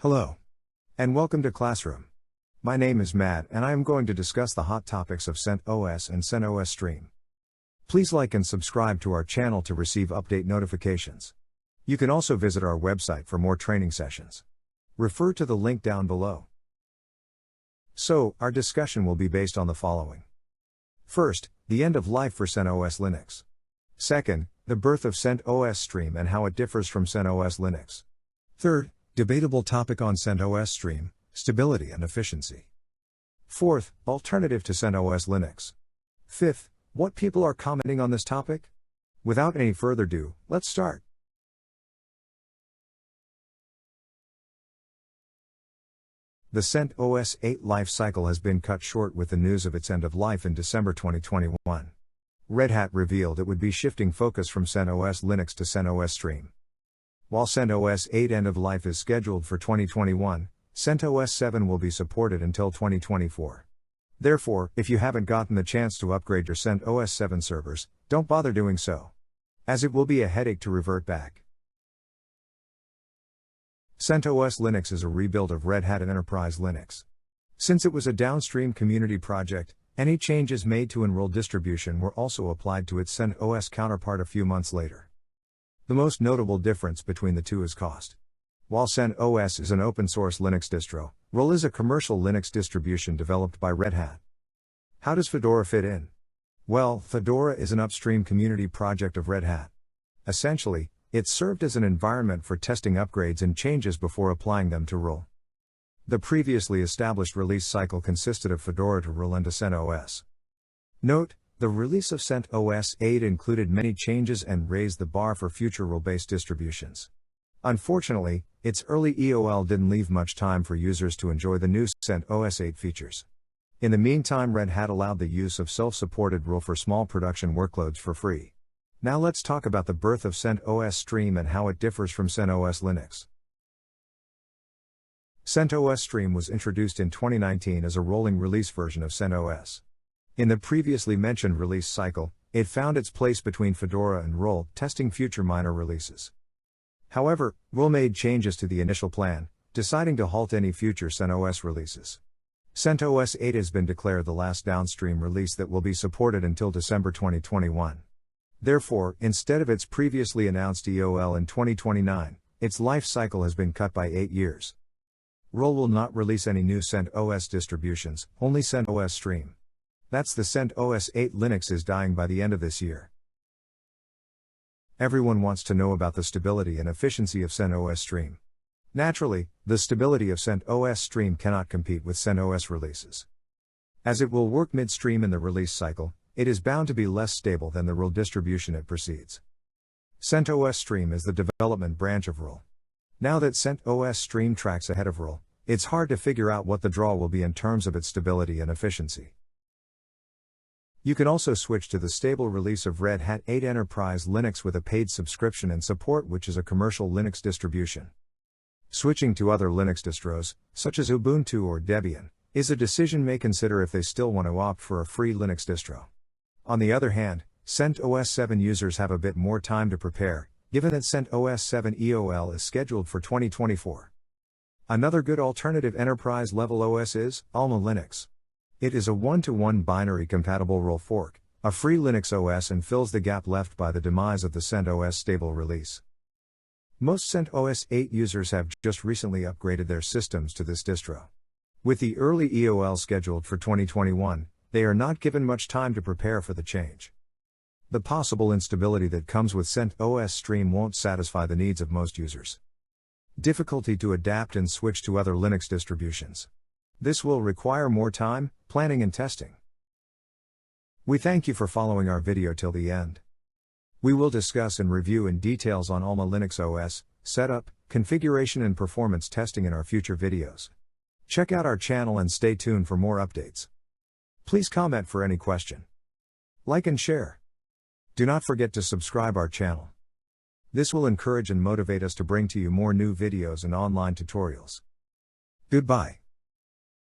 Hello. And welcome to KlassRoom. My name is Matt and I am going to discuss the hot topics of CentOS and CentOS Stream. Please like and subscribe to our channel to receive update notifications. You can also visit our website for more training sessions. Refer to the link down below. So, our discussion will be based on the following. First, the end of life for CentOS Linux. Second, the birth of CentOS Stream and how it differs from CentOS Linux. Third, debatable topic on CentOS Stream, stability and efficiency. Fourth, alternative to CentOS Linux. Fifth, what people are commenting on this topic? Without any further ado, let's start. The CentOS 8 life cycle has been cut short with the news of its end of life in December 2021. Red Hat revealed it would be shifting focus from CentOS Linux to CentOS Stream. While CentOS 8 end of life is scheduled for 2021, CentOS 7 will be supported until 2024. Therefore, if you haven't gotten the chance to upgrade your CentOS 7 servers, don't bother doing so, as it will be a headache to revert back. CentOS Linux is a rebuild of Red Hat Enterprise Linux. Since it was a downstream community project, any changes made to Enroll distribution were also applied to its CentOS counterpart a few months later. The most notable difference between the two is cost. While CentOS is an open-source Linux distro, Roll is a commercial Linux distribution developed by Red Hat. How does Fedora fit in? Well, Fedora is an upstream community project of Red Hat. Essentially, it served as an environment for testing upgrades and changes before applying them to Roll. The previously established release cycle consisted of Fedora to Roll and to CentOS. Note, the release of CentOS 8 included many changes and raised the bar for future Roll-based distributions. Unfortunately, its early EOL didn't leave much time for users to enjoy the new CentOS 8 features. In the meantime, Red Hat allowed the use of self-supported Roll for small production workloads for free. Now let's talk about the birth of CentOS Stream and how it differs from CentOS Linux. CentOS Stream was introduced in 2019 as a rolling release version of CentOS. In the previously mentioned release cycle, it found its place between Fedora and Roll, testing future minor releases. However, Roll made changes to the initial plan, deciding to halt any future CentOS releases. CentOS 8 has been declared the last downstream release that will be supported until December 2021. Therefore, instead of its previously announced EOL in 2029, its life cycle has been cut by 8 years. Roll will not release any new CentOS distributions, only CentOS Stream. That's the CentOS 8 Linux is dying by the end of this year. Everyone wants to know about the stability and efficiency of CentOS Stream. Naturally, the stability of CentOS Stream cannot compete with CentOS releases. As it will work midstream in the release cycle, it is bound to be less stable than the Roll distribution it precedes. CentOS Stream is the development branch of Roll. Now that CentOS Stream tracks ahead of Roll, it's hard to figure out what the draw will be in terms of its stability and efficiency. You can also switch to the stable release of Red Hat 8 Enterprise Linux with a paid subscription and support, which is a commercial Linux distribution. Switching to other Linux distros, such as Ubuntu or Debian, is a decision may consider if they still want to opt for a free Linux distro. On the other hand, CentOS 7 users have a bit more time to prepare, given that CentOS 7 EOL is scheduled for 2024. Another good alternative enterprise-level OS is Alma Linux. It is a 1-to-1 binary compatible Roll fork, a free Linux OS, and fills the gap left by the demise of the CentOS stable release. Most CentOS 8 users have just recently upgraded their systems to this distro. With the early EOL scheduled for 2021, they are not given much time to prepare for the change. The possible instability that comes with CentOS Stream won't satisfy the needs of most users. Difficulty to adapt and switch to other Linux distributions. This will require more time, planning and testing. We thank you for following our video till the end. We will discuss and review in details on Alma Linux OS, setup, configuration and performance testing in our future videos. Check out our channel and stay tuned for more updates. Please comment for any question. Like and share. Do not forget to subscribe our channel. This will encourage and motivate us to bring to you more new videos and online tutorials. Goodbye.